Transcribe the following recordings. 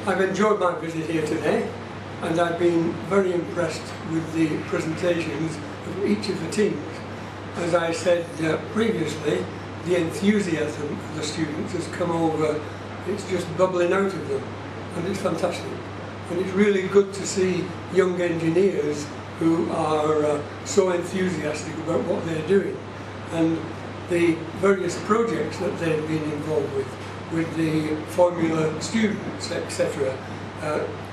I've enjoyed my visit here today, and I've been very impressed with the presentations of each of the teams. As I said previously, the enthusiasm of the students has come over, it's just bubbling out of them, and it's fantastic. And it's really good to see young engineers who are so enthusiastic about what they're doing, and the various projects that they've been involved with the formula students, etc.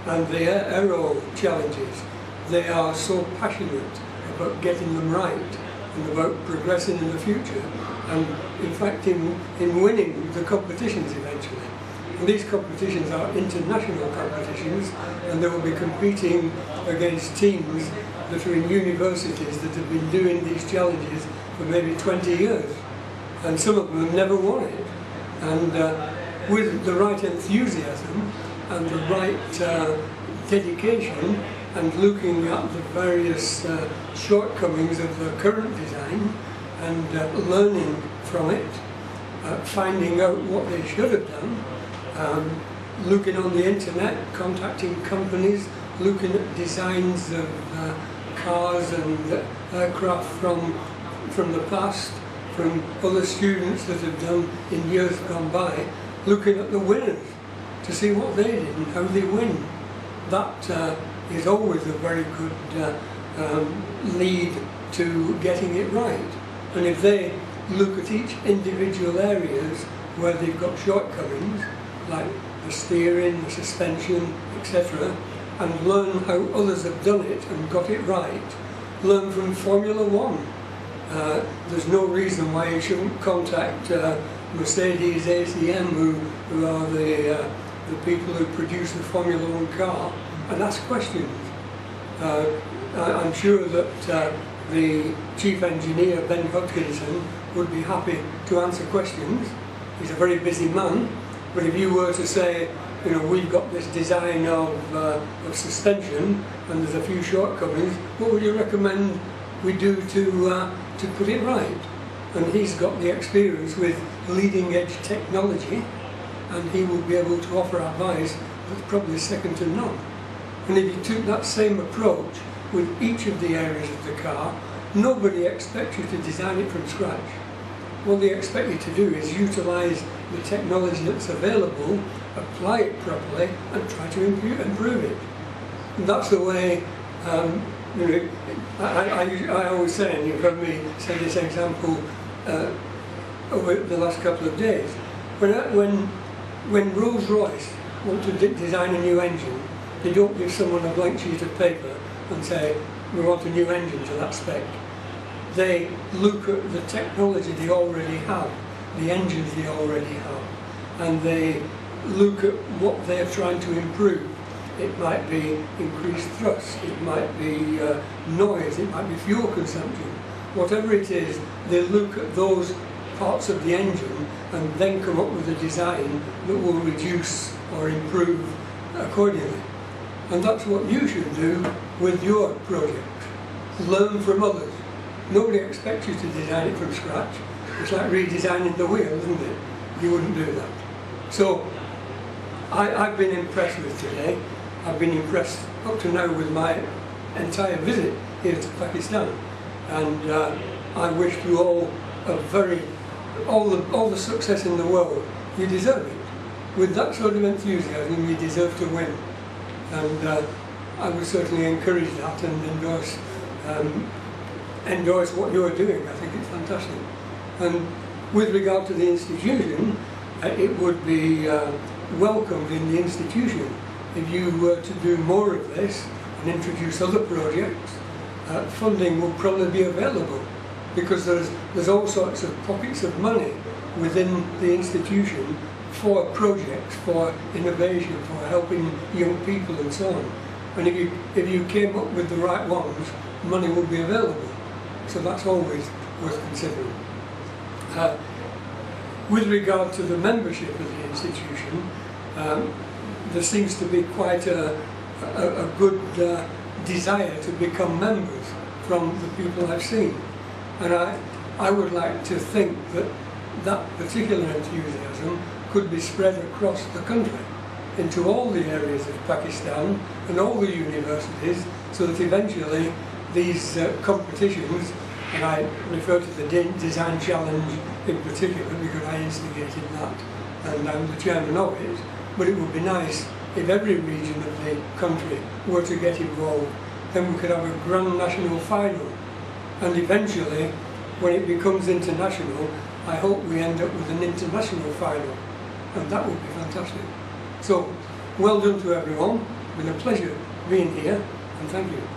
And the aero challenges. They are so passionate about getting them right and about progressing in the future, and in fact in winning the competitions eventually. And these competitions are international competitions, and they will be competing against teams that are in universities that have been doing these challenges for maybe 20 years, and some of them have never won it. And with the right enthusiasm and the right dedication, and looking at the various shortcomings of the current design and learning from it, finding out what they should have done, looking on the internet, contacting companies, looking at designs of cars and aircraft from the past, from other students that have done in years gone by, looking at the winners to see what they did and how they win. That is always a very good lead to getting it right. And if they look at each individual areas where they've got shortcomings, like the steering, the suspension, etc., and learn how others have done it and got it right, learn from Formula One. There's no reason why you shouldn't contact Mercedes ACM, who are the people who produce the Formula One car, and ask questions. I'm sure that the chief engineer, Ben Hodkinson, would be happy to answer questions. He's a very busy man, but if you were to say, you know, we've got this design of suspension and there's a few shortcomings, what would you recommend we do to put it right? And he's got the experience with leading edge technology, and he will be able to offer advice that's probably second to none. And if you took that same approach with each of the areas of the car, nobody expects you to design it from scratch. What they expect you to do is utilise the technology that's available, apply it properly, and try to improve it. And that's the way, you know, I always say, and you've heard me say this example over the last couple of days, when Rolls-Royce want to design a new engine, they don't give someone a blank sheet of paper and say, we want a new engine to that spec. They look at the technology they already have, the engines they already have, and they look at what they're trying to improve. It might be increased thrust, it might be noise, it might be fuel consumption. Whatever it is, they look at those parts of the engine and then come up with a design that will reduce or improve accordingly. And that's what you should do with your project. Learn from others. Nobody expects you to design it from scratch. It's like redesigning the wheel, isn't it? You wouldn't do that. So I've been impressed with today. I've been impressed up to now with my entire visit here to Pakistan, and I wish you all all the success in the world. You deserve it. With that sort of enthusiasm, you deserve to win, and I would certainly encourage that and endorse what you're doing. I think it's fantastic. And with regard to the institution, it would be welcomed in the institution if you were to do more of this and introduce other projects. Funding will probably be available, because there's all sorts of pockets of money within the institution for projects, for innovation, for helping young people and so on. And if you came up with the right ones, money would be available. So that's always worth considering. With regard to the membership of the institution, there seems to be quite a good desire to become members from the people I've seen. And I would like to think that that particular enthusiasm could be spread across the country. into all the areas of Pakistan and all the universities, so that eventually these competitions, and I refer to the Design Challenge in particular because I instigated that and I'm the chairman of it, but it would be nice if every region of the country were to get involved. Then we could have a grand national final, and eventually when it becomes international, I hope we end up with an international final, and that would be fantastic. So, well done to everyone. It's been a pleasure being here, and thank you.